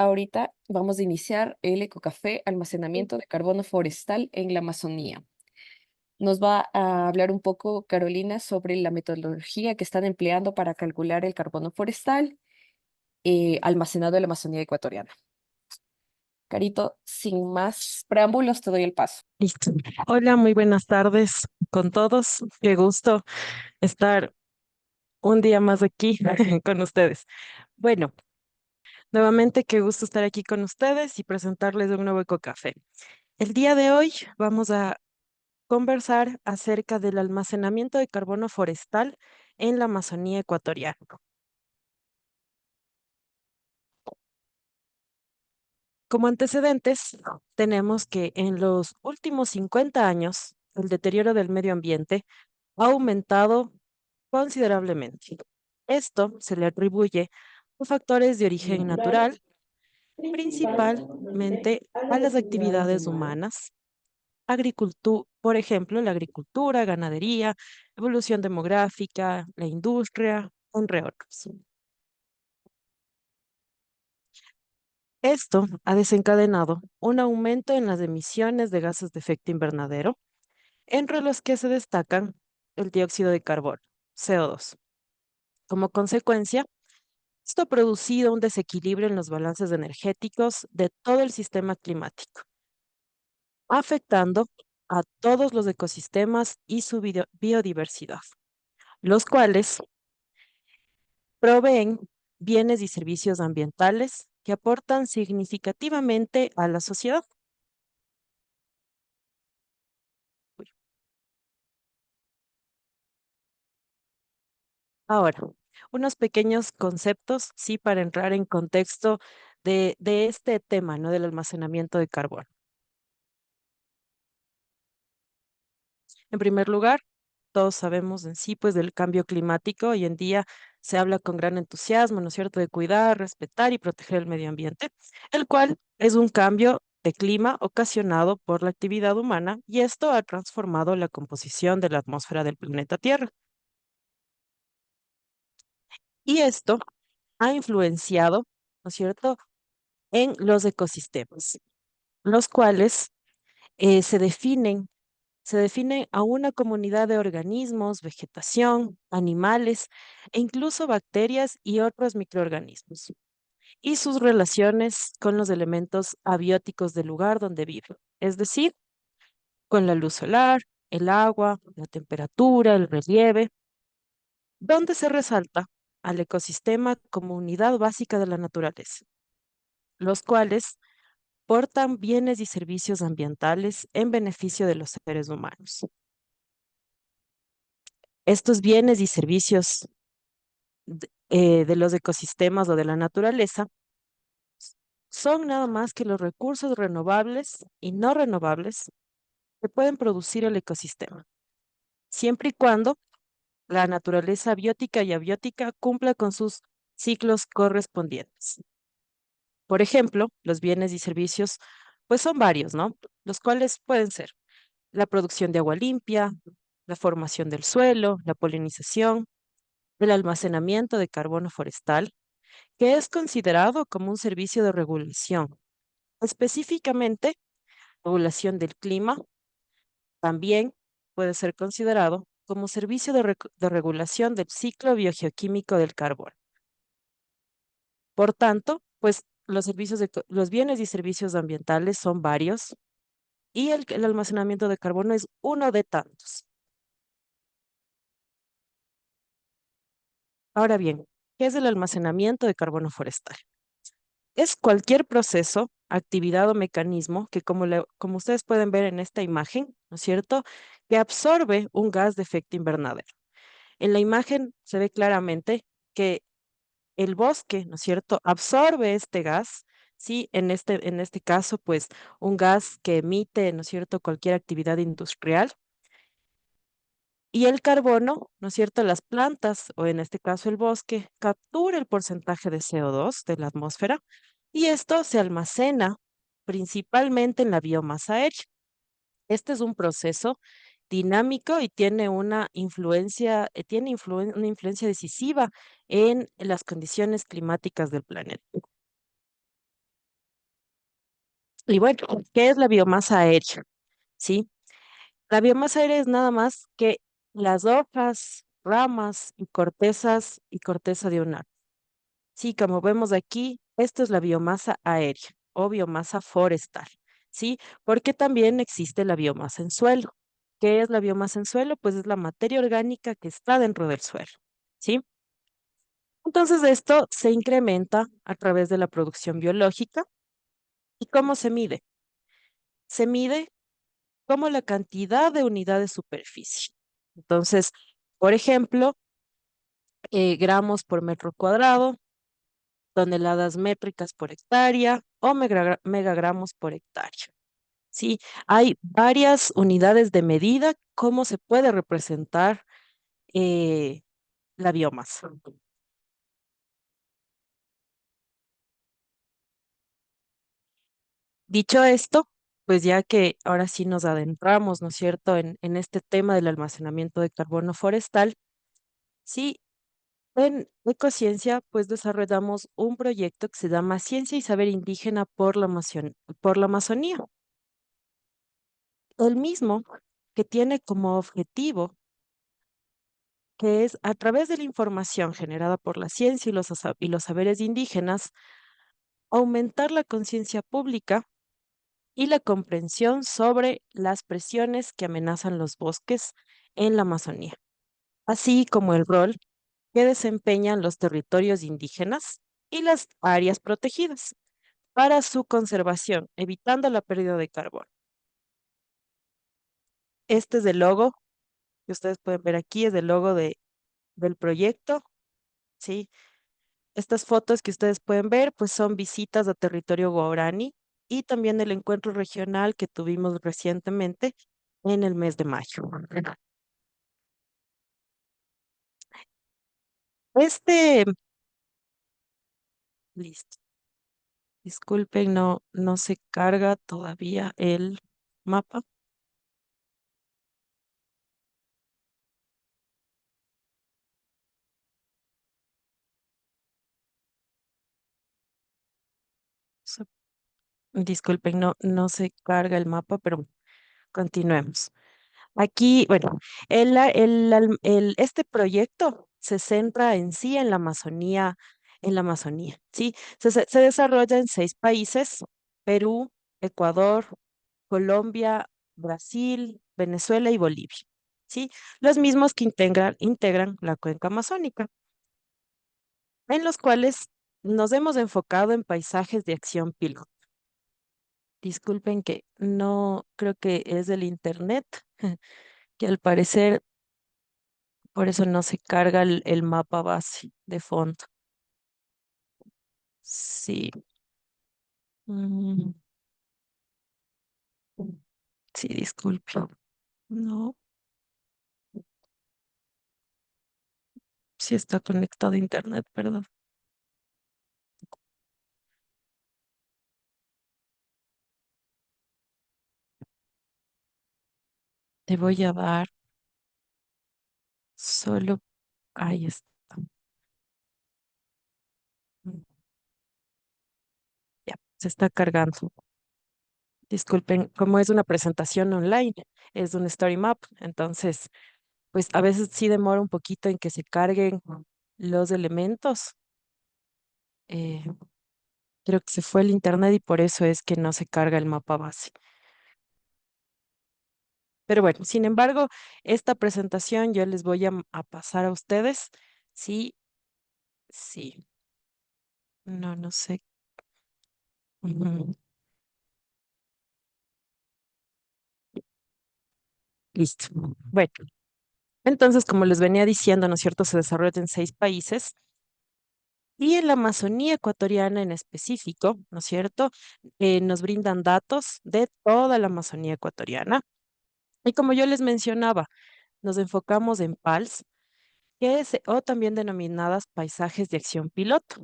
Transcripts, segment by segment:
Ahorita vamos a iniciar el ecocafé almacenamiento de carbono forestal en la Amazonía. Nos va a hablar un poco Carolina sobre la metodología que están empleando para calcular el carbono forestal almacenado en la Amazonía ecuatoriana. Carito, sin más preámbulos, te doy el paso. Listo. Hola, muy buenas tardes con todos. Qué gusto estar un día más aquí con ustedes. Bueno, nuevamente qué gusto estar aquí con ustedes y presentarles un nuevo EcoCafé. El día de hoy vamos a conversar acerca del almacenamiento de carbono forestal en la Amazonía ecuatoriana. Como antecedentes, tenemos que en los últimos 50 años, el deterioro del medio ambiente ha aumentado considerablemente. Esto se le atribuye a factores de origen natural, principalmente a las actividades humanas, por ejemplo, la agricultura, ganadería, evolución demográfica, la industria, entre otros. Esto ha desencadenado un aumento en las emisiones de gases de efecto invernadero, entre los que se destacan el dióxido de carbono, CO2. Como consecuencia, esto ha producido un desequilibrio en los balances energéticos de todo el sistema climático, afectando a todos los ecosistemas y su biodiversidad, los cuales proveen bienes y servicios ambientales que aportan significativamente a la sociedad. Ahora, unos pequeños conceptos, sí, para entrar en contexto de este tema, ¿no? Del almacenamiento de carbono. En primer lugar, todos sabemos en sí, pues, del cambio climático. Hoy en día se habla con gran entusiasmo, ¿no es cierto?, de cuidar, respetar y proteger el medio ambiente, el cual es un cambio de clima ocasionado por la actividad humana y esto ha transformado la composición de la atmósfera del planeta Tierra. Y esto ha influenciado, ¿no es cierto?, en los ecosistemas, los cuales se definen a una comunidad de organismos, vegetación, animales e incluso bacterias y otros microorganismos, y sus relaciones con los elementos abióticos del lugar donde viven, es decir, con la luz solar, el agua, la temperatura, el relieve, donde se resalta al ecosistema como unidad básica de la naturaleza, los cuales portan bienes y servicios ambientales en beneficio de los seres humanos. Estos bienes y servicios de los ecosistemas o de la naturaleza son nada más que los recursos renovables y no renovables que pueden producir el ecosistema, siempre y cuando la naturaleza biótica y abiótica cumpla con sus ciclos correspondientes. Por ejemplo, los bienes y servicios, pues son varios, ¿no? Los cuales pueden ser la producción de agua limpia, la formación del suelo, la polinización, el almacenamiento de carbono forestal, que es considerado como un servicio de regulación, específicamente regulación del clima, también puede ser considerado como servicio de regulación del ciclo biogeoquímico del carbono. Por tanto, pues los bienes y servicios ambientales son varios y el almacenamiento de carbono es uno de tantos. Ahora bien, ¿qué es el almacenamiento de carbono forestal? Es cualquier proceso, actividad o mecanismo que, como ustedes pueden ver en esta imagen, ¿no es cierto?, que absorbe un gas de efecto invernadero. En la imagen se ve claramente que el bosque, ¿no es cierto?, absorbe este gas, ¿sí? En este caso, pues, un gas que emite, ¿no es cierto?, cualquier actividad industrial. Y el carbono, ¿no es cierto?, las plantas, o en este caso el bosque, captura el porcentaje de CO2 de la atmósfera y esto se almacena principalmente en la biomasa aérea. Este es un proceso dinámico y tiene una influencia decisiva en las condiciones climáticas del planeta. Y bueno, ¿qué es la biomasa aérea? ¿Sí? La biomasa aérea es nada más que las hojas, ramas y corteza de un árbol. Sí, como vemos aquí, esto es la biomasa aérea o biomasa forestal, ¿sí? Porque también existe la biomasa en suelo. ¿Qué es la biomasa en suelo? Pues es la materia orgánica que está dentro del suelo, ¿sí? Entonces esto se incrementa a través de la producción biológica. ¿Y cómo se mide? Se mide como la cantidad de unidades de superficie. Entonces, por ejemplo, gramos por metro cuadrado, toneladas métricas por hectárea o megagramos por hectárea. Sí, hay varias unidades de medida, cómo se puede representar eh, la biomasa. Dicho esto, pues ya que ahora sí nos adentramos, ¿no es cierto?, en este tema del almacenamiento de carbono forestal, sí, en Ecociencia, pues desarrollamos un proyecto que se llama Ciencia y Saber Indígena por la Amazonía. El mismo que tiene como objetivo que es a través de la información generada por la ciencia y los saberes indígenas, aumentar la conciencia pública y la comprensión sobre las presiones que amenazan los bosques en la Amazonía, así como el rol que desempeñan los territorios indígenas y las áreas protegidas para su conservación, evitando la pérdida de carbono. Este es el logo que ustedes pueden ver aquí, es el logo del proyecto, ¿sí? Estas fotos que ustedes pueden ver, pues son visitas a territorio guaraní y también el encuentro regional que tuvimos recientemente en el mes de mayo. Este, listo. Disculpen, no se carga todavía el mapa. So- Disculpen, no se carga el mapa, pero continuemos. Aquí, bueno, este proyecto se centra en sí en la Amazonía, ¿sí? Se desarrolla en 6 países: Perú, Ecuador, Colombia, Brasil, Venezuela y Bolivia, ¿sí? Los mismos que integran la cuenca amazónica, en los cuales nos hemos enfocado en paisajes de acción piloto. Disculpen que no creo que es del internet, que al parecer por eso no se carga el mapa base de fondo. Sí. Mm, sí, disculpe. No, sí está conectado a internet, perdón. Te voy a dar solo. Ahí está. Mm, ya, se está cargando. Disculpen, como es una presentación online, es un story map, entonces, pues a veces sí demora un poquito en que se carguen los elementos. Eh, Creo que se fue el internet y por eso es que no se carga el mapa base. Pero bueno, sin embargo, esta presentación yo les voy a pasar a ustedes. Sí, sí. No sé. Ujú. Listo. Bueno, entonces, como les venía diciendo, ¿no es cierto? Se desarrolla en 6 países y en la Amazonía ecuatoriana en específico, ¿no es cierto? Nos brindan datos de toda la Amazonía ecuatoriana. Y como yo les mencionaba, nos enfocamos en PALS, o también denominadas paisajes de acción piloto.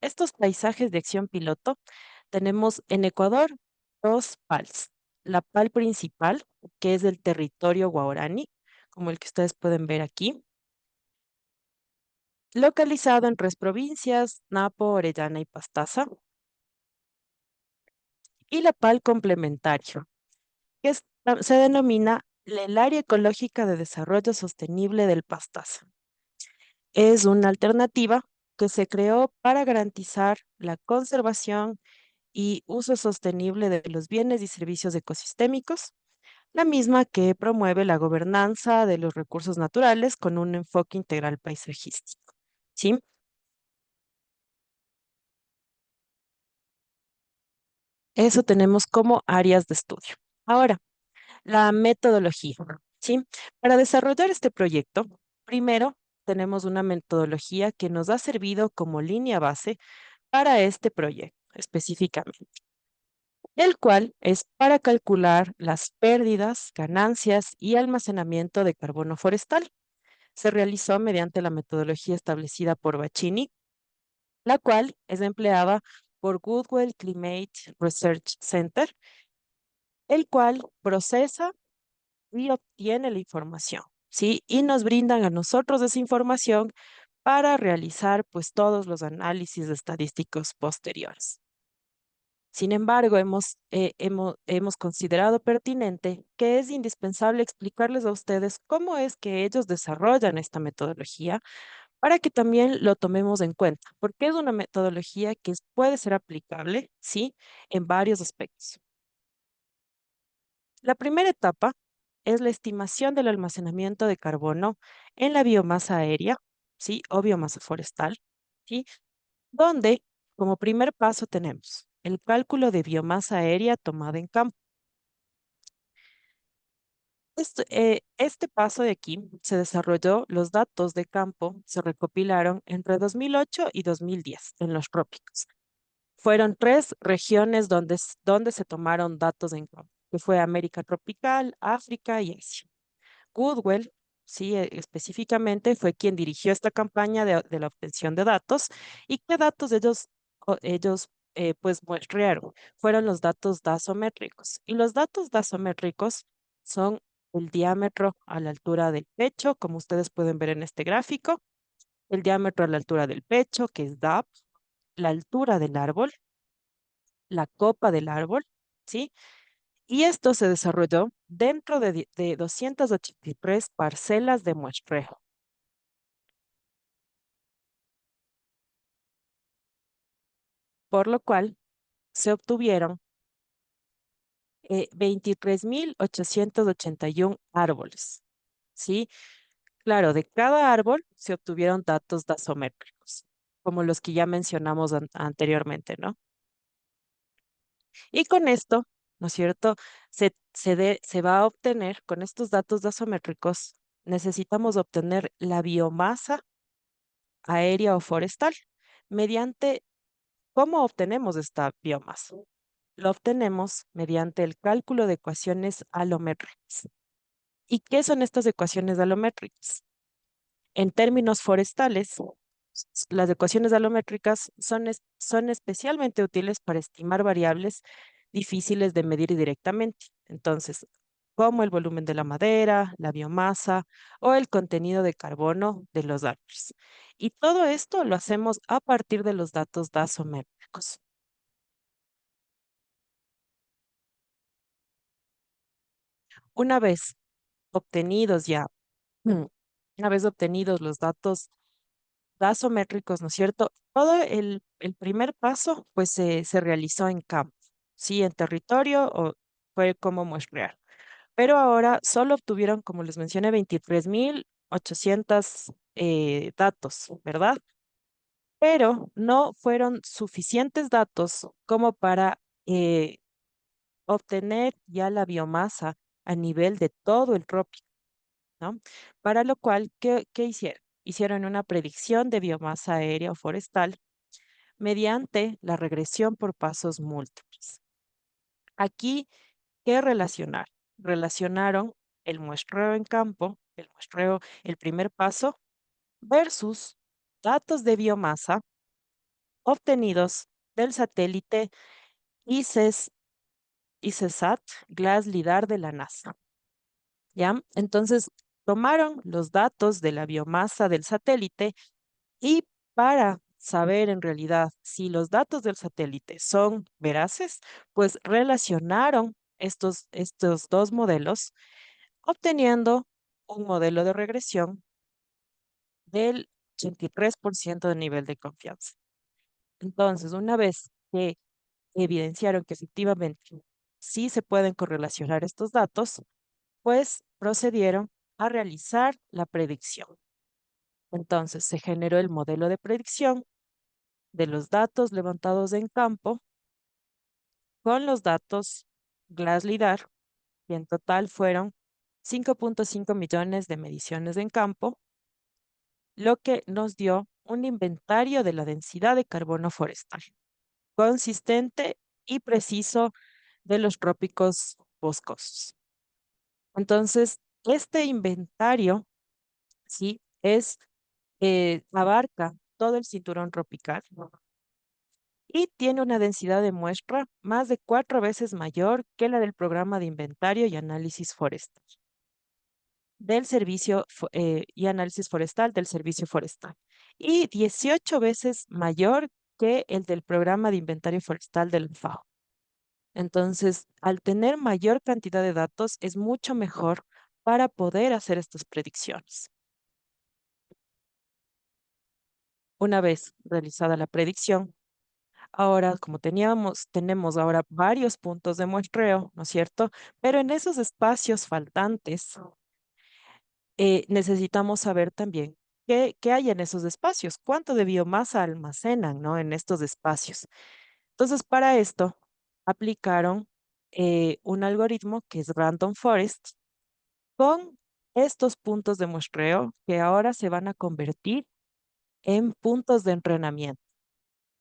Estos paisajes de acción piloto tenemos en Ecuador 2 PALs. La PAL principal, que es del territorio guaraní, como el que ustedes pueden ver aquí, localizado en 3 provincias: Napo, Orellana y Pastaza. y la PAL complementario, se denomina el Área Ecológica de Desarrollo Sostenible del Pastaza. Es una alternativa que se creó para garantizar la conservación y uso sostenible de los bienes y servicios ecosistémicos, la misma que promueve la gobernanza de los recursos naturales con un enfoque integral paisajístico. ¿Sí? Eso tenemos como áreas de estudio. Ahora, la metodología. ¿Sí? Para desarrollar este proyecto, primero tenemos una metodología que nos ha servido como línea base para este proyecto específicamente, el cual es para calcular las pérdidas, ganancias y almacenamiento de carbono forestal. Se realizó mediante la metodología establecida por Bacini, la cual es empleada por Goodwell Climate Research Center, el cual procesa y obtiene la información, ¿sí? Y nos brindan a nosotros esa información para realizar pues todos los análisis estadísticos posteriores. Sin embargo, hemos considerado pertinente que es indispensable explicarles a ustedes cómo es que ellos desarrollan esta metodología para que también lo tomemos en cuenta, porque es una metodología que puede ser aplicable, ¿sí? En varios aspectos. La primera etapa es la estimación del almacenamiento de carbono en la biomasa aérea, ¿sí? O biomasa forestal, ¿sí? Donde como primer paso tenemos el cálculo de biomasa aérea tomada en campo. Este paso de aquí se desarrolló, los datos de campo se recopilaron entre 2008 y 2010 en los trópicos. Fueron tres regiones donde se tomaron datos en campo, que fue América tropical, África y Asia. Goodwell, sí, específicamente fue quien dirigió esta campaña de la obtención de datos y qué datos ellos pues muestrearon. Fueron los datos dasométricos. Y los datos dasométricos son el diámetro a la altura del pecho, como ustedes pueden ver en este gráfico, el diámetro a la altura del pecho, que es DAP, la altura del árbol, la copa del árbol, ¿sí? Y esto se desarrolló dentro de 283 parcelas de muestreo, por lo cual se obtuvieron 23.881 árboles, ¿sí? Claro, de cada árbol se obtuvieron datos dasométricos, como los que ya mencionamos anteriormente, ¿no? Y con esto, ¿no es cierto? Se va a obtener, con estos datos dasométricos, necesitamos obtener la biomasa aérea o forestal. Mediante, ¿cómo obtenemos esta biomasa? Lo obtenemos mediante el cálculo de ecuaciones alométricas. ¿Y qué son estas ecuaciones alométricas? En términos forestales, las ecuaciones alométricas son especialmente útiles para estimar variables difíciles de medir directamente. Entonces, como el volumen de la madera, la biomasa o el contenido de carbono de los árboles. Y todo esto lo hacemos a partir de los datos dasométricos. Una vez obtenidos ya, mm, una vez obtenidos los datos gasométricos, ¿no es cierto? Todo el primer paso, pues se realizó en campo, sí, en territorio o fue como muestrear. Pero ahora solo obtuvieron, como les mencioné, 23.800 datos, ¿verdad? Pero no fueron suficientes datos como para obtener ya la biomasa a nivel de todo el trópico, ¿no? Para lo cual, ¿qué hicieron? Hicieron una predicción de biomasa aérea o forestal mediante la regresión por pasos múltiples. Aquí, ¿qué relacionar? Relacionaron el muestreo en campo, el muestreo, el primer paso, versus datos de biomasa obtenidos del satélite ICES, ICESat Glass LIDAR de la NASA. ¿Ya? Entonces, tomaron los datos de la biomasa del satélite y para saber en realidad si los datos del satélite son veraces, pues relacionaron estos dos modelos, obteniendo un modelo de regresión del 83% de nivel de confianza. Entonces, una vez que evidenciaron que efectivamente sí se pueden correlacionar estos datos, pues procedieron a realizar la predicción. Entonces, se generó el modelo de predicción de los datos levantados en campo con los datos Glass lidar, y en total fueron 5.5 millones de mediciones en campo, lo que nos dio un inventario de la densidad de carbono forestal, consistente y preciso de los trópicos boscosos. Entonces, este inventario, sí, abarca todo el cinturón tropical y tiene una densidad de muestra más de 4 veces mayor que la del programa de inventario y análisis forestal del y análisis forestal del servicio forestal, y 18 veces mayor que el del programa de inventario forestal del FAO. Entonces, al tener mayor cantidad de datos, es mucho mejor para poder hacer estas predicciones. Una vez realizada la predicción, ahora, como tenemos ahora varios puntos de muestreo, ¿no es cierto? Pero en esos espacios faltantes, necesitamos saber también qué hay en esos espacios, cuánto de biomasa almacenan, ¿no? En estos espacios. Entonces, para esto, aplicaron un algoritmo que es Random Forest con estos puntos de muestreo que ahora se van a convertir en puntos de entrenamiento.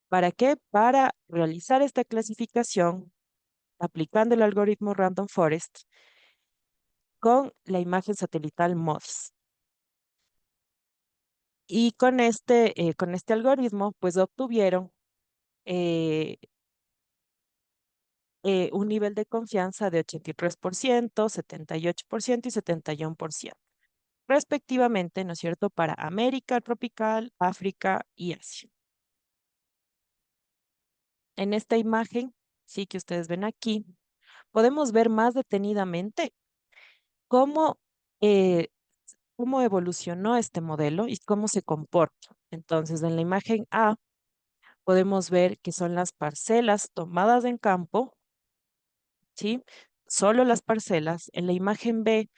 ¿Para qué? Para realizar esta clasificación aplicando el algoritmo Random Forest con la imagen satelital MODIS. Y con este algoritmo, pues obtuvieron eh, un nivel de confianza de 83%, 78% y 71%, respectivamente, ¿no es cierto?, para América tropical, África y Asia. En esta imagen, sí que ustedes ven aquí, podemos ver más detenidamente cómo, eh, cómo evolucionó este modelo y cómo se comporta. Entonces, en la imagen A podemos ver que son las parcelas tomadas en campo, ¿sí? Solo las parcelas. En la imagen B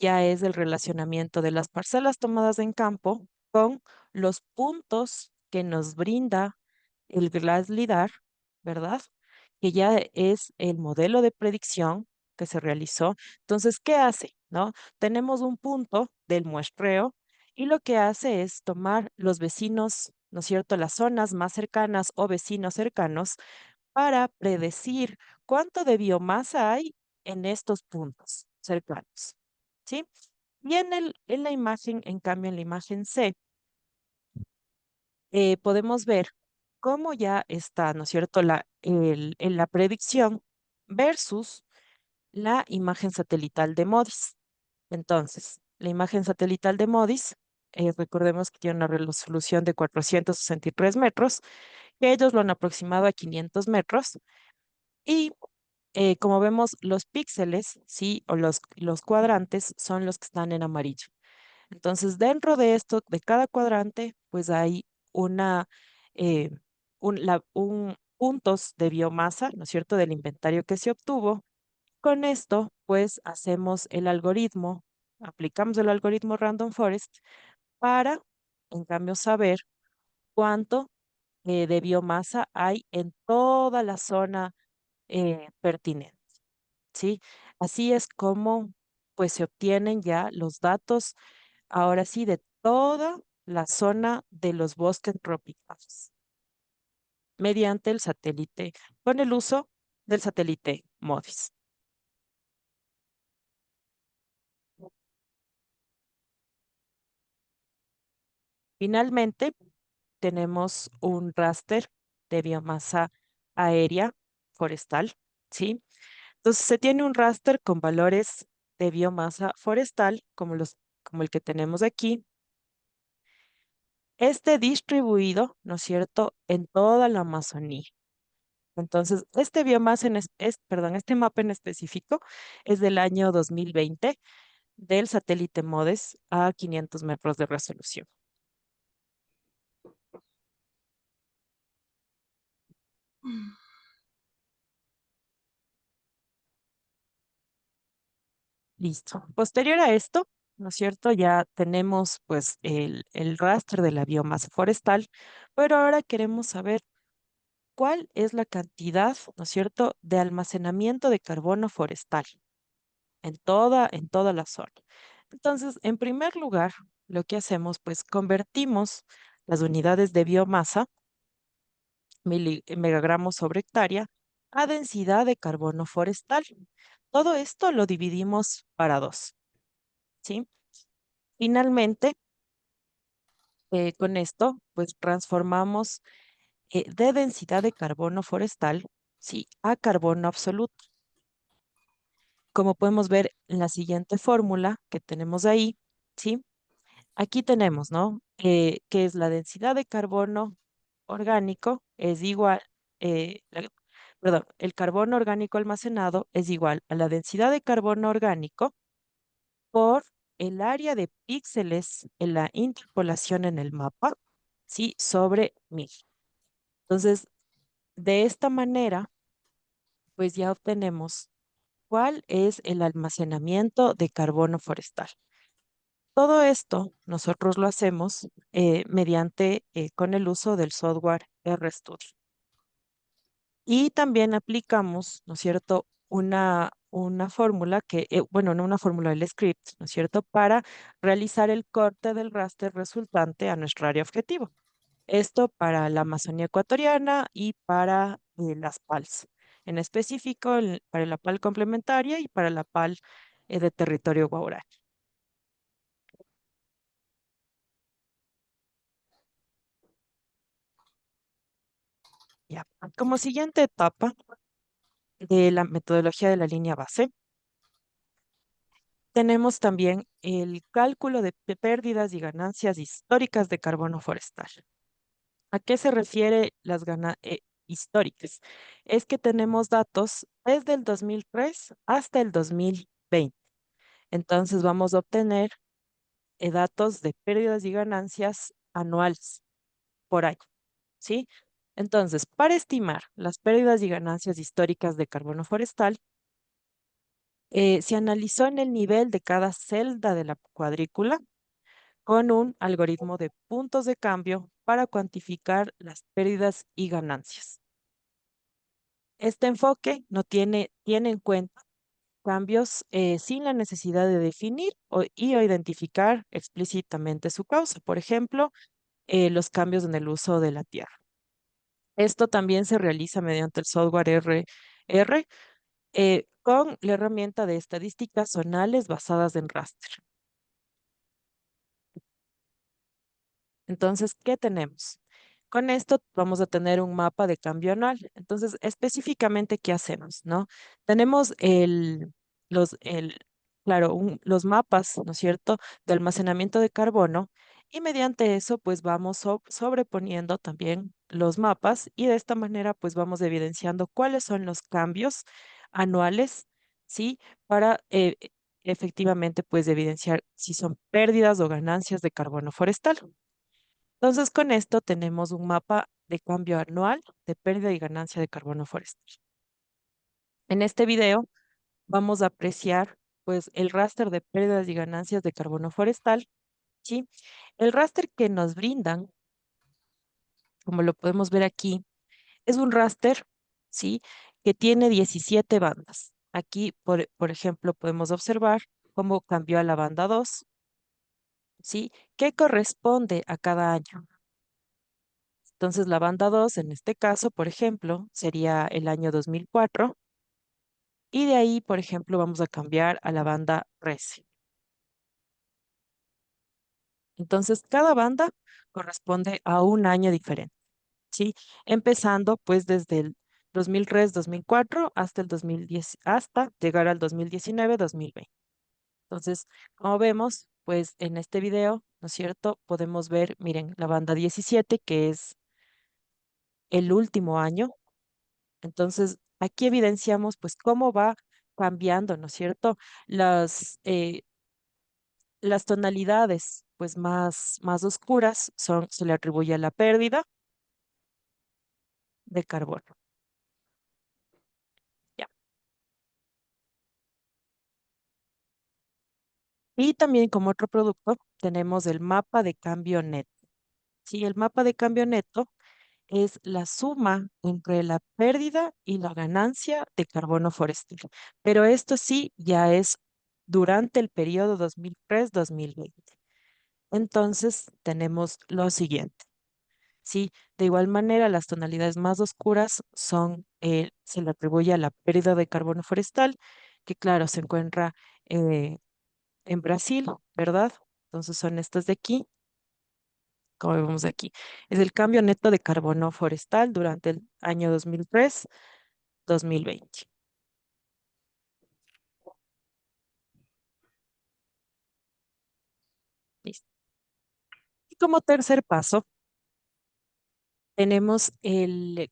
ya es el relacionamiento de las parcelas tomadas en campo con los puntos que nos brinda el Glass lidar, ¿verdad? Que ya es el modelo de predicción que se realizó. Entonces, ¿qué hace? ¿No? Tenemos un punto del muestreo y lo que hace es tomar los vecinos, ¿no es cierto?, las zonas más cercanas o vecinos cercanos para predecir cuánto de biomasa hay en estos puntos cercanos, ¿sí? Y en la imagen, en cambio, en la imagen C, podemos ver cómo ya está, ¿no es cierto?, en la predicción versus la imagen satelital de MODIS. Entonces, la imagen satelital de MODIS, recordemos que tiene una resolución de 463 metros, que ellos lo han aproximado a 500 metros, y como vemos, los píxeles, ¿sí? O los cuadrantes son los que están en amarillo. Entonces, dentro de esto, de cada cuadrante, pues hay una, eh, puntos de biomasa, ¿no es cierto?, del inventario que se obtuvo. Con esto, pues hacemos el algoritmo, aplicamos el algoritmo Random Forest para, en cambio, saber cuánto de biomasa hay en toda la zona pertinente, ¿sí? Así es como, pues, se obtienen ya los datos, ahora sí, de toda la zona de los bosques tropicales mediante el satélite, con el uso del satélite MODIS. Finalmente, tenemos un raster de biomasa aérea forestal, ¿sí? Entonces, se tiene un raster con valores de biomasa forestal, como el que tenemos aquí, esté distribuido, ¿no es cierto?, en toda la Amazonía. Entonces, este biomasa perdón, este mapa en específico es del año 2020 del satélite MODES a 500 metros de resolución. Listo. Posterior a esto, ¿no es cierto? Ya tenemos pues el raster de la biomasa forestal, pero ahora queremos saber cuál es la cantidad, ¿no es cierto?, de almacenamiento de carbono forestal en toda la zona. Entonces, en primer lugar, lo que hacemos, pues convertimos las unidades de biomasa, megagramos sobre hectárea, a densidad de carbono forestal. Todo esto lo dividimos para dos, ¿sí? Finalmente, con esto, pues transformamos de densidad de carbono forestal, ¿sí?, a carbono absoluto. Como podemos ver en la siguiente fórmula que tenemos ahí, ¿sí? Aquí tenemos, ¿no? Que es la densidad de carbono orgánico es igual, perdón, el carbono orgánico almacenado es igual a la densidad de carbono orgánico por el área de píxeles en la interpolación en el mapa, ¿sí? Sobre 1000. Entonces, de esta manera, pues ya obtenemos cuál es el almacenamiento de carbono forestal. Todo esto nosotros lo hacemos mediante, con el uso del software RStudio. Y también aplicamos, ¿no es cierto?, una fórmula bueno, no una fórmula del script, ¿no es cierto?, para realizar el corte del raster resultante a nuestra área objetivo. Esto para la Amazonía ecuatoriana y para las PALs. En específico, para la PAL complementaria y para la PAL de territorio guaraní. Ya. Como siguiente etapa de la metodología de la línea base, tenemos también el cálculo de pérdidas y ganancias históricas de carbono forestal. ¿A qué se refiere las históricas? Es que tenemos datos desde el 2003 hasta el 2020. Entonces vamos a obtener datos de pérdidas y ganancias anuales por año, ¿sí? Entonces, para estimar las pérdidas y ganancias históricas de carbono forestal, se analizó en el nivel de cada celda de la cuadrícula con un algoritmo de puntos de cambio para cuantificar las pérdidas y ganancias. Este enfoque no tiene en cuenta cambios sin la necesidad de definir o identificar explícitamente su causa. Por ejemplo, los cambios en el uso de la tierra. Esto también se realiza mediante el software R con la herramienta de estadísticas zonales basadas en raster. Entonces, ¿qué tenemos? Con esto vamos a tener un mapa de cambio anual. Entonces, específicamente, ¿qué hacemos, no? Tenemos claro, los mapas, ¿no es cierto?, de almacenamiento de carbono y mediante eso, pues vamos sobreponiendo también los mapas y de esta manera, pues vamos evidenciando cuáles son los cambios anuales, ¿sí? Para efectivamente, pues evidenciar si son pérdidas o ganancias de carbono forestal. Entonces, con esto tenemos un mapa de cambio anual de pérdida y ganancia de carbono forestal. En este video vamos a apreciar pues el raster de pérdidas y ganancias de carbono forestal, ¿sí? El raster que nos brindan, como lo podemos ver aquí, es un raster, ¿sí?, que tiene 17 bandas. Aquí, por ejemplo, podemos observar cómo cambió a la banda 2, ¿sí?, que corresponde a cada año. Entonces, la banda 2, en este caso, por ejemplo, sería el año 2004, y de ahí, por ejemplo, vamos a cambiar a la banda 13. Entonces, cada banda corresponde a un año diferente, ¿sí? Empezando, pues, desde el 2003, 2004 hasta el 2010, hasta llegar al 2019, 2020. Entonces, como vemos, pues, en este video ¿no es cierto? Podemos ver, miren, la banda 17, que es el último año. Entonces, aquí evidenciamos pues cómo va cambiando, ¿no es cierto? Las, eh, las tonalidades pues más oscuras se le atribuye a la pérdida de carbono. Ya. Y también como otro producto tenemos el mapa de cambio neto. Sí, el mapa de cambio neto es la suma entre la pérdida y la ganancia de carbono forestal. Pero esto sí ya es durante el periodo 2003-2020. Entonces tenemos lo siguiente. Sí, de igual manera, las tonalidades más oscuras se le atribuye a la pérdida de carbono forestal, que claro, se encuentra eh, en Brasil, ¿verdad? Entonces son estas de aquí, como vemos aquí. Es el cambio neto de carbono forestal durante el año 2003-2020. Listo. Y como tercer paso, tenemos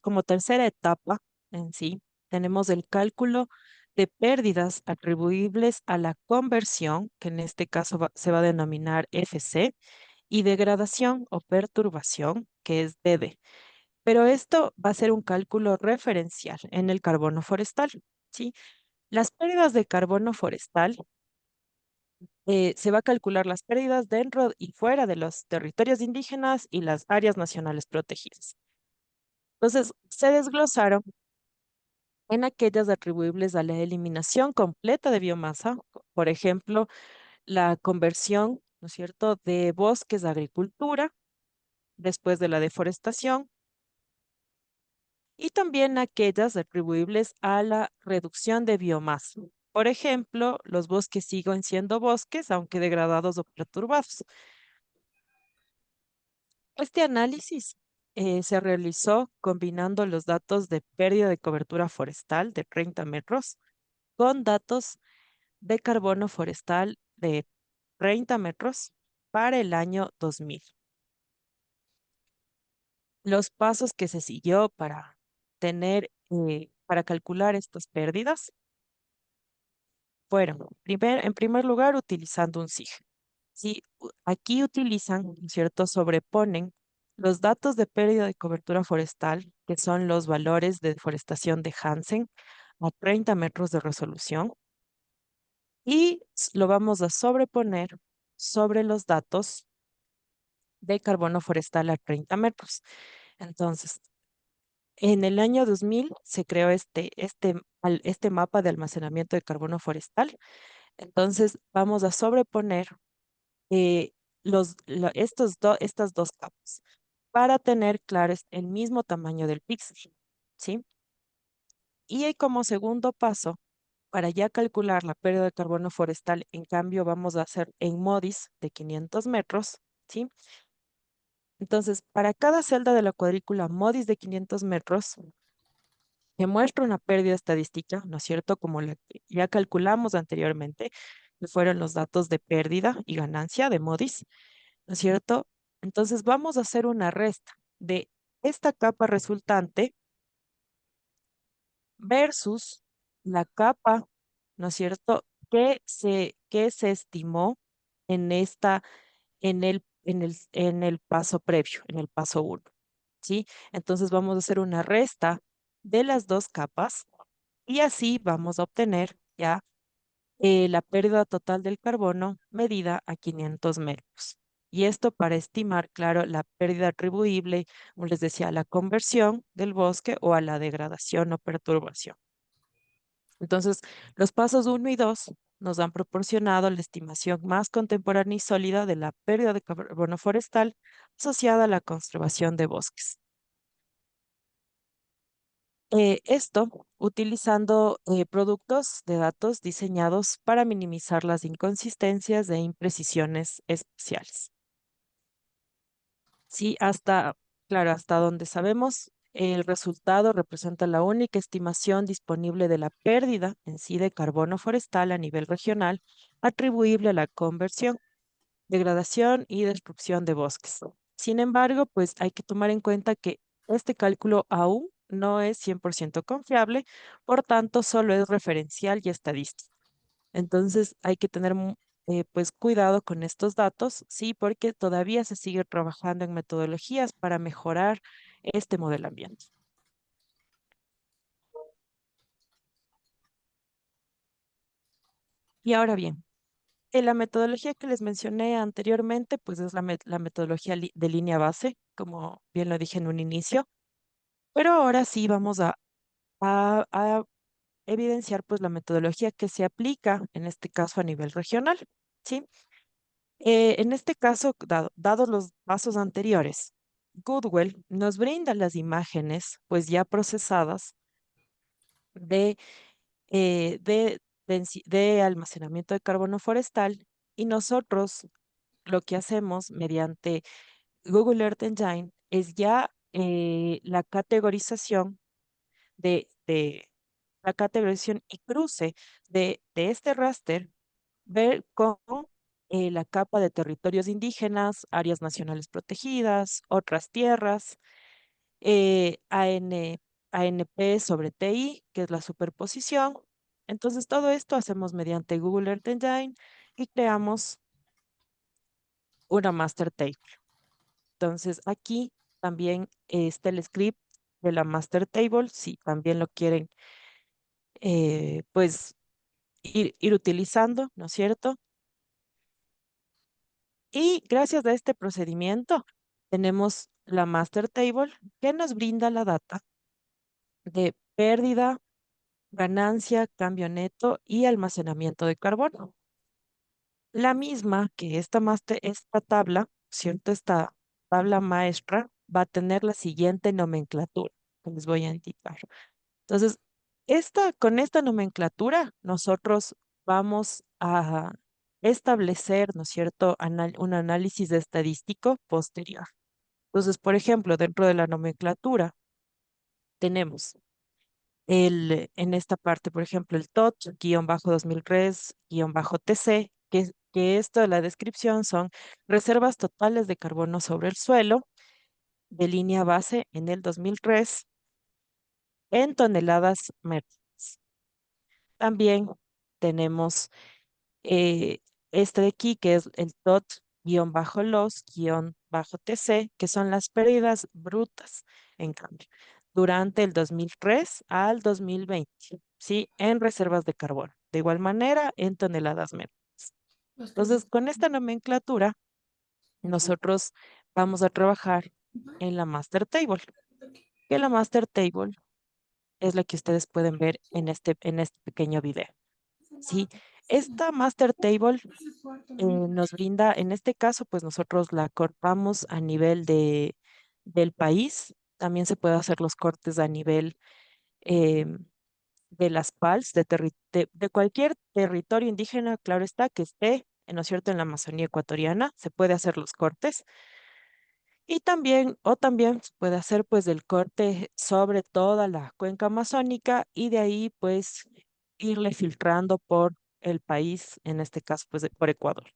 como tercera etapa en sí, tenemos el cálculo de pérdidas atribuibles a la conversión, que en este caso se va a denominar FC, y degradación o perturbación, que es DD. Pero esto va a ser un cálculo referencial en el carbono forestal, ¿sí? Las pérdidas de carbono forestal, se va a calcular las pérdidas dentro y fuera de los territorios indígenas y las áreas nacionales protegidas. Entonces, se desglosaron en aquellas atribuibles a la eliminación completa de biomasa, por ejemplo, la conversión, ¿no es cierto?, de bosques a agricultura después de la deforestación, y también aquellas atribuibles a la reducción de biomasa. Por ejemplo, los bosques siguen siendo bosques, aunque degradados o perturbados. Este análisis se realizó combinando los datos de pérdida de cobertura forestal de 30 metros con datos de carbono forestal de 30 metros para el año 2000. Los pasos que se siguió para calcular estas pérdidas fueron, en primer lugar, utilizando un SIG. Sí, aquí utilizan, ¿no es cierto? Sobreponen los datos de pérdida de cobertura forestal, que son los valores de deforestación de Hansen, a 30 metros de resolución, y lo vamos a sobreponer sobre los datos de carbono forestal a 30 metros. Entonces, en el año 2000 se creó este mapa de almacenamiento de carbono forestal. Entonces, vamos a sobreponer eh, estas dos capas para tener claro el mismo tamaño del píxel, ¿sí? Y como segundo paso, para ya calcular la pérdida de carbono forestal, en cambio, vamos a hacer en MODIS de 500 metros, ¿sí? Entonces, para cada celda de la cuadrícula MODIS de 500 metros, que muestra una pérdida estadística, ¿no es cierto? Como la que ya calculamos anteriormente, que fueron los datos de pérdida y ganancia de MODIS, ¿no es cierto? Entonces, vamos a hacer una resta de esta capa resultante versus la capa, ¿no es cierto?, que se estimó en en el paso previo, en el paso uno, ¿sí? Entonces vamos a hacer una resta de las dos capas y así vamos a obtener ya la pérdida total del carbono medida a 500 metros. Y esto para estimar, claro, la pérdida atribuible, como les decía, a la conversión del bosque o a la degradación o perturbación. Entonces, los pasos uno y 2 nos han proporcionado la estimación más contemporánea y sólida de la pérdida de carbono forestal asociada a la conservación de bosques. Esto utilizando productos de datos diseñados para minimizar las inconsistencias e imprecisiones espaciales. Sí, claro, hasta donde sabemos, el resultado representa la única estimación disponible de la pérdida en sí de carbono forestal a nivel regional atribuible a la conversión. degradación y destrucción de bosques. Sin embargo, pues hay que tomar en cuenta que este cálculo aún no es 100% confiable, por tanto, solo es referencial y estadístico. Entonces, hay que tener pues cuidado con estos datos, sí, porque todavía se sigue trabajando en metodologías para mejorar este modelamiento. Y ahora bien, la metodología que les mencioné anteriormente, pues es la metodología de línea base, como bien lo dije en un inicio, pero ahora sí vamos a evidenciar pues la metodología que se aplica en este caso a nivel regional, ¿sí? En este caso, dados los pasos anteriores, Goodwell nos brinda las imágenes pues ya procesadas de, de almacenamiento de carbono forestal, y nosotros lo que hacemos mediante Google Earth Engine es ya la categorización de la categorización y cruce de este raster, ver cómo la capa de territorios indígenas, áreas nacionales protegidas, otras tierras, ANP sobre TI, que es la superposición. Entonces, todo esto hacemos mediante Google Earth Engine y creamos una master table. Entonces, aquí también está el script de la master table, si también lo quieren, pues ir utilizando, ¿no es cierto? Y gracias a este procedimiento tenemos la master table que nos brinda la data de pérdida, ganancia, cambio neto y almacenamiento de carbono. La misma que esta tabla, ¿cierto? Esta tabla maestra va a tener la siguiente nomenclatura que les voy a indicar. Entonces, con esta nomenclatura, nosotros vamos a establecer, ¿no es cierto?, un análisis estadístico posterior. Entonces, por ejemplo, dentro de la nomenclatura tenemos en esta parte, por ejemplo, el TOT-2003-TC, que esto, la descripción son reservas totales de carbono sobre el suelo de línea base en el 2003 en toneladas métricas. También tenemos eh, este de aquí, que es el TOT-los-TC, que son las pérdidas brutas, en cambio, durante el 2003 al 2020, ¿sí? En reservas de carbono. De igual manera, en toneladas métricas. Entonces, con esta nomenclatura, nosotros vamos a trabajar en la master table, que la master table es la que ustedes pueden ver en este pequeño video. ¿Sí? Esta master table nos brinda, en este caso, pues nosotros la cortamos a nivel del país. También se puede hacer los cortes a nivel de las PALs, de cualquier territorio indígena, claro está, que esté, ¿no es cierto?, en la Amazonía ecuatoriana, se puede hacer los cortes. Y también, o también se puede hacer pues el corte sobre toda la cuenca amazónica y de ahí pues irle filtrando por el país, en este caso pues por Ecuador,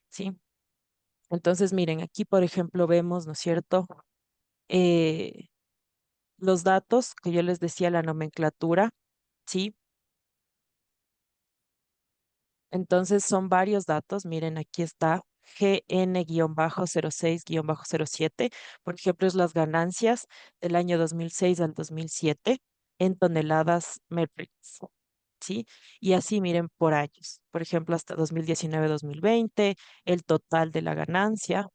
¿sí? Entonces miren, aquí por ejemplo vemos, ¿no es cierto? Eh, los datos que yo les decía, la nomenclatura, ¿sí? Entonces son varios datos. Miren, aquí está GN-06-07. Por ejemplo, es las ganancias del año 2006 al 2007 en toneladas métricas. ¿Sí? Y así miren por años. Por ejemplo, hasta 2019-2020, el total de la ganancia.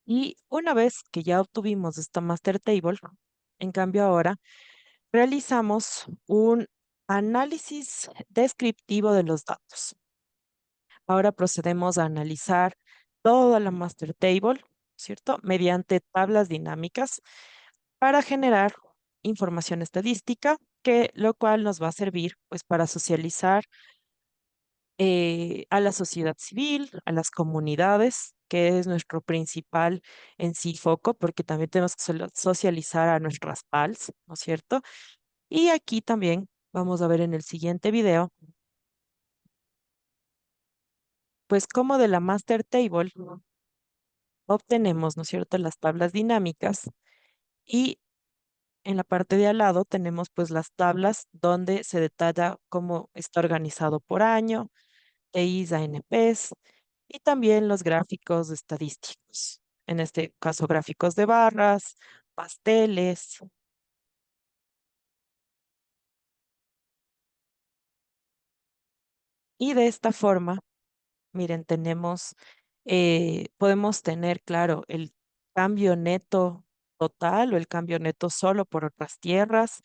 Y una vez que ya obtuvimos esta master table, en cambio ahora realizamos un análisis descriptivo de los datos. Ahora procedemos a analizar toda la master table, ¿cierto? Mediante tablas dinámicas para generar información estadística, lo cual nos va a servir pues para socializar a la sociedad civil, a las comunidades, que es nuestro principal en sí foco, porque también tenemos que socializar a nuestras PALs, ¿no es cierto? Y aquí también vamos a ver en el siguiente video pues como de la master table obtenemos, ¿no es cierto?, las tablas dinámicas y en la parte de al lado tenemos pues las tablas donde se detalla cómo está organizado por año, TIs, ANPs y también los gráficos estadísticos. En este caso, gráficos de barras, pasteles. Y de esta forma, miren, podemos tener, claro, el cambio neto total o el cambio neto solo por otras tierras,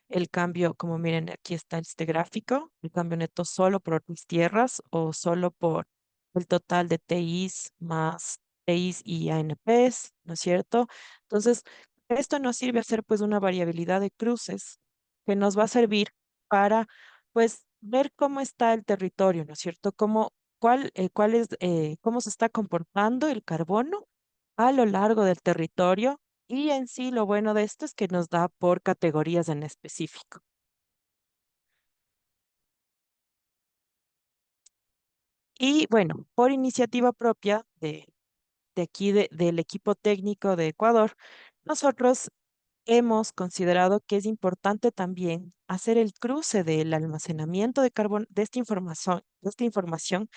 el cambio, como miren, aquí está este gráfico, el cambio neto solo por otras tierras o solo por el total de TIs más TIs y ANPs, ¿no es cierto? Entonces, esto nos sirve a hacer pues una variabilidad de cruces que nos va a servir para pues ver cómo está el territorio, ¿no es cierto? Cómo se está comportando el carbono a lo largo del territorio y en sí lo bueno de esto es que nos da por categorías en específico. Y bueno, por iniciativa propia de aquí del equipo técnico de Ecuador, nosotros hemos considerado que es importante también hacer el cruce del almacenamiento de carbón, de esta información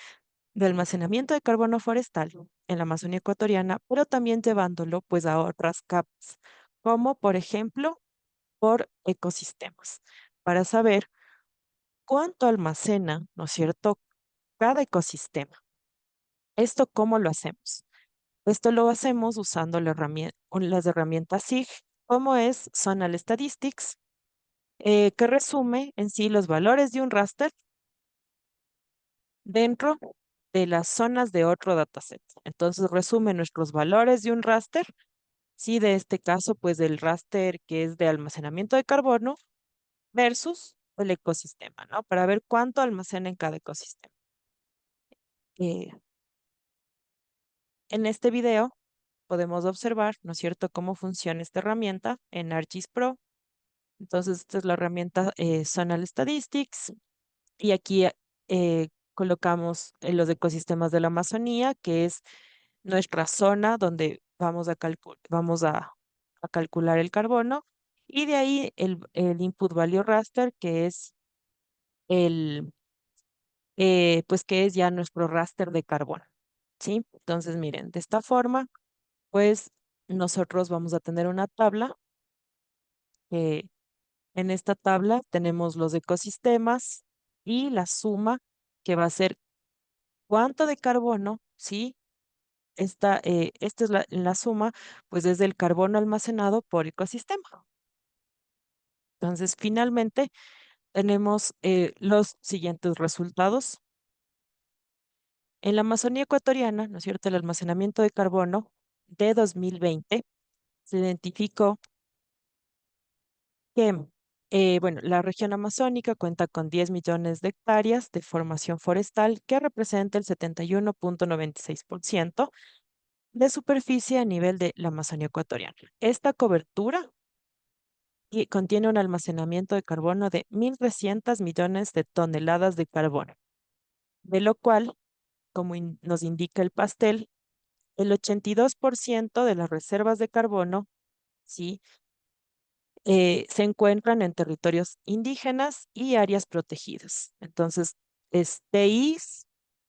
de almacenamiento de carbono forestal en la Amazonía ecuatoriana, pero también llevándolo pues a otras capas, como por ejemplo por ecosistemas, para saber cuánto almacena, ¿no es cierto?, cada ecosistema. ¿Esto cómo lo hacemos? Esto lo hacemos usando las herramientas SIG, como es Zonal Statistics, que resume en sí los valores de un raster dentro de las zonas de otro dataset. Entonces resume nuestros valores de un raster, sí, de este caso, pues del raster que es de almacenamiento de carbono versus el ecosistema, ¿no? Para ver cuánto almacena en cada ecosistema. Eh, en este video podemos observar, ¿no es cierto?, cómo funciona esta herramienta en ArcGIS Pro. Entonces, esta es la herramienta Zonal Statistics y aquí colocamos los ecosistemas de la Amazonía, que es nuestra zona donde vamos a calcular el carbono y de ahí el input value raster, que es el, pues que es ya nuestro raster de carbono, ¿sí? Entonces, miren, de esta forma, pues nosotros vamos a tener una tabla. En esta tabla tenemos los ecosistemas y la suma que va a ser cuánto de carbono, ¿sí? Esta es la suma, pues es del carbono almacenado por ecosistema. Entonces, finalmente, tenemos los siguientes resultados. En la Amazonía ecuatoriana, ¿no es cierto?, el almacenamiento de carbono de 2020 se identificó que, bueno, la región amazónica cuenta con 10 millones de hectáreas de formación forestal que representa el 71,96% de superficie a nivel de la Amazonía ecuatoriana. Esta cobertura contiene un almacenamiento de carbono de 1.300 millones de toneladas de carbono, de lo cual, como nos indica el pastel, el 82% de las reservas de carbono, ¿sí?, se encuentran en territorios indígenas y áreas protegidas. Entonces, es TIs,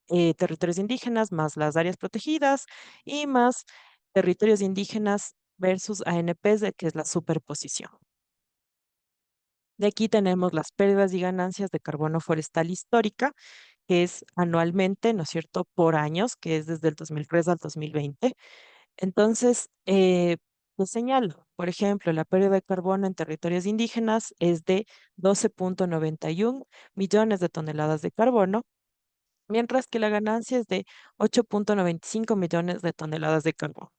territorios indígenas, más las áreas protegidas y más territorios indígenas versus ANPs, que es la superposición. De aquí tenemos las pérdidas y ganancias de carbono forestal histórica, que es anualmente, ¿no es cierto?, por años, que es desde el 2003 al 2020. Entonces, te señalo, por ejemplo, la pérdida de carbono en territorios indígenas es de 12,91 millones de toneladas de carbono, mientras que la ganancia es de 8,95 millones de toneladas de carbono.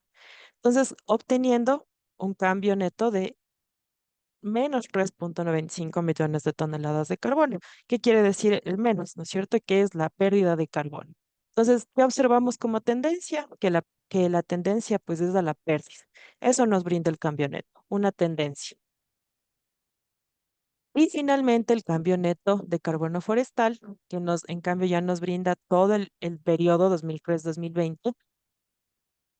Entonces, obteniendo un cambio neto de menos 3,95 millones de toneladas de carbono. ¿Qué quiere decir el menos? ¿No es cierto? Que es la pérdida de carbono. Entonces, ¿qué observamos como tendencia? Que la tendencia pues es a la pérdida. Eso nos brinda el cambio neto, una tendencia. Y finalmente el cambio neto de carbono forestal, que en cambio ya nos brinda todo el periodo 2003-2020,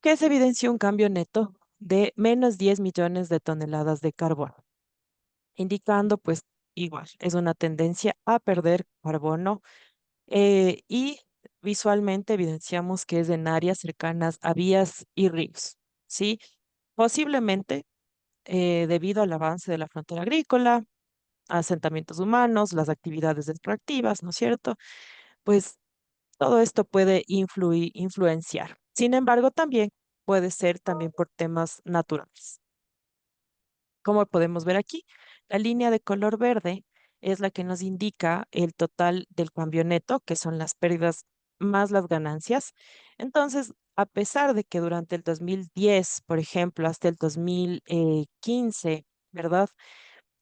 que se evidenció un cambio neto de menos 10 millones de toneladas de carbono, indicando pues igual, es una tendencia a perder carbono, y visualmente evidenciamos que es en áreas cercanas a vías y ríos, ¿sí? Posiblemente debido al avance de la frontera agrícola, asentamientos humanos, las actividades extractivas, ¿no es cierto? Pues todo esto puede influenciar. Sin embargo, también puede ser también por temas naturales. Como podemos ver aquí, la línea de color verde es la que nos indica el total del cambio neto, que son las pérdidas más las ganancias. Entonces, a pesar de que durante el 2010, por ejemplo, hasta el 2015, ¿verdad?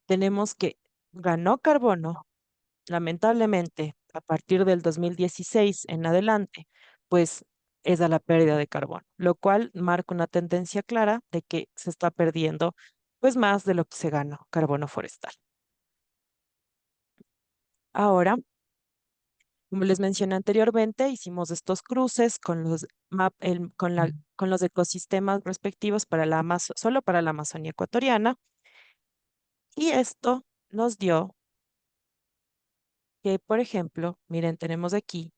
Tenemos que ganó carbono, lamentablemente, a partir del 2016 en adelante, pues es a la pérdida de carbono, lo cual marca una tendencia clara de que se está perdiendo pues más de lo que se ganó carbono forestal. Ahora, como les mencioné anteriormente, hicimos estos cruces con con los ecosistemas respectivos para solo para la Amazonía ecuatoriana, y esto nos dio que, por ejemplo, miren, tenemos aquí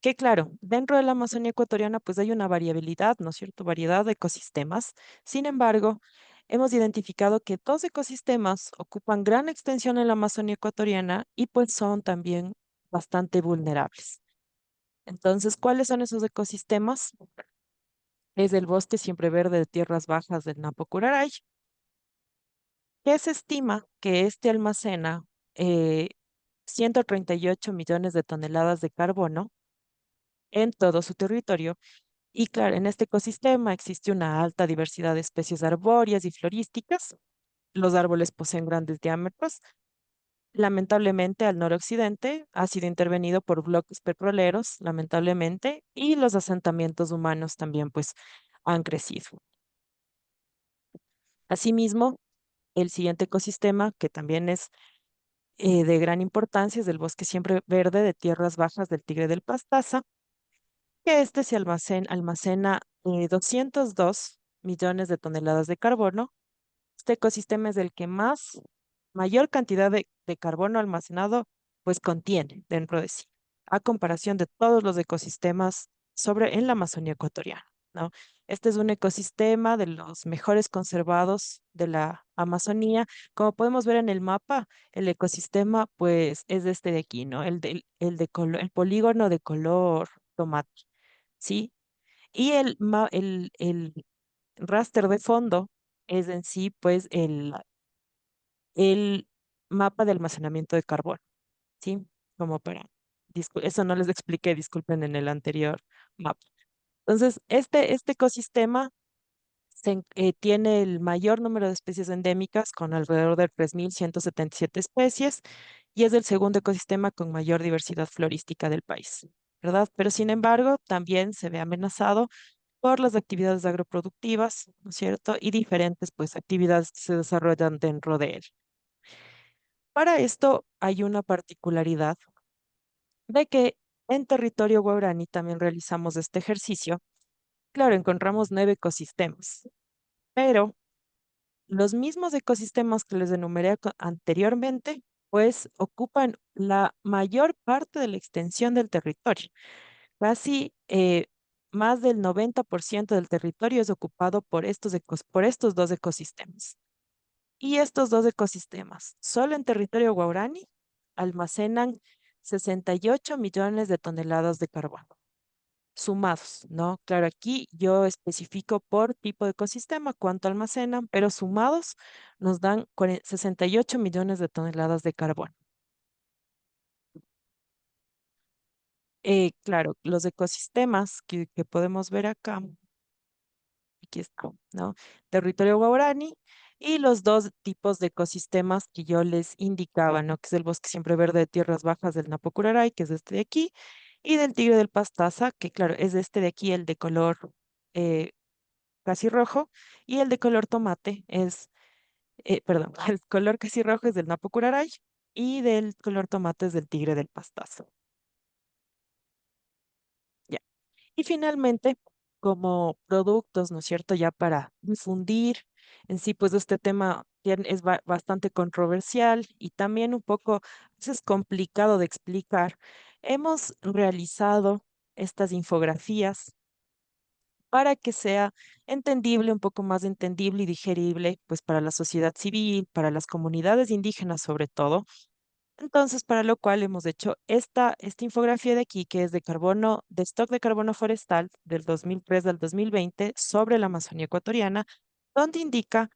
que claro, dentro de la Amazonía ecuatoriana pues hay una variabilidad, ¿no es cierto? Variedad de ecosistemas. Sin embargo, hemos identificado que dos ecosistemas ocupan gran extensión en la Amazonía ecuatoriana y pues son también bastante vulnerables. Entonces, ¿cuáles son esos ecosistemas? Es el bosque siempre verde de tierras bajas del Napo Curaray, que se estima que este almacena eh, 138 millones de toneladas de carbono en todo su territorio. Y claro, en este ecosistema existe una alta diversidad de especies arbóreas y florísticas. Los árboles poseen grandes diámetros. Lamentablemente, al noroccidente ha sido intervenido por bloques petroleros, lamentablemente, y los asentamientos humanos también pues han crecido. Asimismo, el siguiente ecosistema, que también es de gran importancia, es el bosque siempre verde de tierras bajas del Tigre del Pastaza, que este se almacena 202 millones de toneladas de carbono. Este ecosistema es el que mayor cantidad de carbono almacenado, pues contiene dentro de sí, a comparación de todos los ecosistemas en la Amazonía ecuatoriana, ¿no? Este es un ecosistema de los mejores conservados de la Amazonía. Como podemos ver en el mapa, el ecosistema, pues, es este de aquí, ¿no? El polígono de color tomate, ¿sí? Y el raster de fondo es en sí, pues, el mapa de almacenamiento de carbono, ¿sí? Como eso no les expliqué, disculpen, en el anterior mapa. Entonces, este ecosistema tiene el mayor número de especies endémicas, con alrededor de 3.177 especies, y es el segundo ecosistema con mayor diversidad florística del país, ¿verdad? Pero sin embargo, también se ve amenazado por las actividades agroproductivas, ¿no es cierto? Y diferentes, pues, actividades que se desarrollan dentro de él. Para esto hay una particularidad de que en territorio guaraní también realizamos este ejercicio. Claro, encontramos 9 ecosistemas, pero los mismos ecosistemas que les enumeré anteriormente, pues ocupan la mayor parte de la extensión del territorio. Casi más del 90% del territorio es ocupado por por estos dos ecosistemas. Y estos dos ecosistemas, solo en territorio guaraní, almacenan 68 millones de toneladas de carbono, sumados, ¿no? Claro, aquí yo especifico por tipo de ecosistema cuánto almacenan, pero sumados nos dan 68 millones de toneladas de carbono. Claro, los ecosistemas que podemos ver acá, aquí está, ¿no? Territorio guaraní y los dos tipos de ecosistemas que yo les indicaba, ¿no? Que es el bosque siempre verde de tierras bajas del Napo Curaray, que es este de aquí, y del Tigre del Pastaza, que claro, es este de aquí, el de color eh, casi rojo, y el de color tomate es perdón, el color casi rojo es del Napo Curaray y del color tomate es del Tigre del Pastazo. Ya. Y finalmente, como productos, ¿no es cierto? Ya para difundir en sí, pues este tema es bastante controversial y también un poco, a veces complicado de explicar. Hemos realizado estas infografías para que sea entendible, un poco más entendible y digerible, pues para la sociedad civil, para las comunidades indígenas sobre todo. Entonces, para lo cual hemos hecho esta infografía de aquí, que es de carbono, de stock de carbono forestal del 2003 al 2020 sobre la Amazonía ecuatoriana, donde indica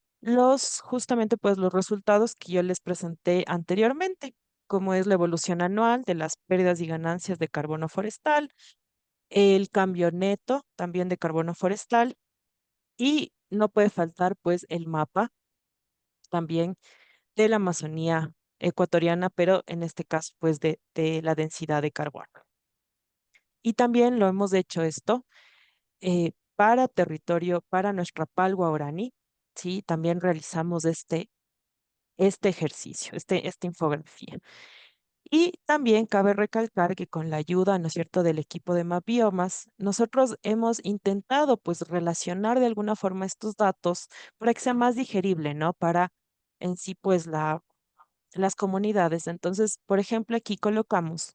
justamente pues los resultados que yo les presenté anteriormente, como es la evolución anual de las pérdidas y ganancias de carbono forestal, el cambio neto también de carbono forestal y no puede faltar pues el mapa también de la Amazonía ecuatoriana, pero en este caso, pues de la densidad de carbono. Y también lo hemos hecho esto para territorio, para nuestra Pal Guaraní, ¿sí? También realizamos este ejercicio, esta infografía. Y también cabe recalcar que con la ayuda, ¿no es cierto?, del equipo de MapBiomas, nosotros hemos intentado, pues, relacionar de alguna forma estos datos para que sea más digerible, ¿no? Para en sí, pues, las comunidades. Entonces, por ejemplo, aquí colocamos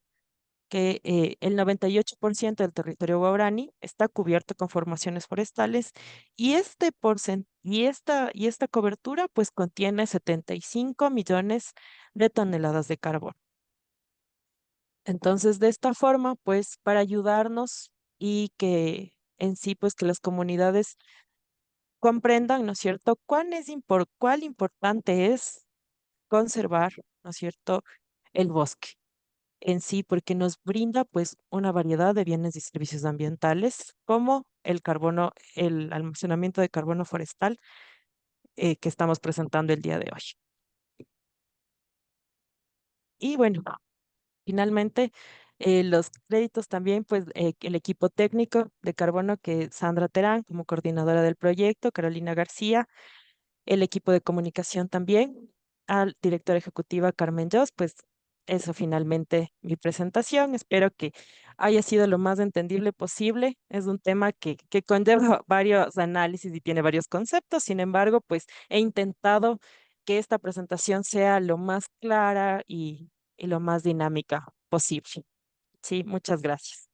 que el 98% del territorio guaraní está cubierto con formaciones forestales y esta cobertura pues contiene 75 millones de toneladas de carbón. Entonces, de esta forma, pues para ayudarnos y que en sí pues que las comunidades comprendan, ¿no es cierto?, cuál importante es conservar, ¿no es cierto?, el bosque en sí, porque nos brinda pues una variedad de bienes y servicios ambientales, como el carbono, el almacenamiento de carbono forestal que estamos presentando el día de hoy. Y bueno, finalmente, los créditos también, pues el equipo técnico de carbono, que Sandra Terán como coordinadora del proyecto, Carolina García, el equipo de comunicación también, al directora ejecutiva Carmen Joss, pues eso finalmente mi presentación. Espero que haya sido lo más entendible posible. Es un tema que conlleva varios análisis y tiene varios conceptos. Sin embargo, pues he intentado que esta presentación sea lo más clara y lo más dinámica posible. Sí, muchas gracias.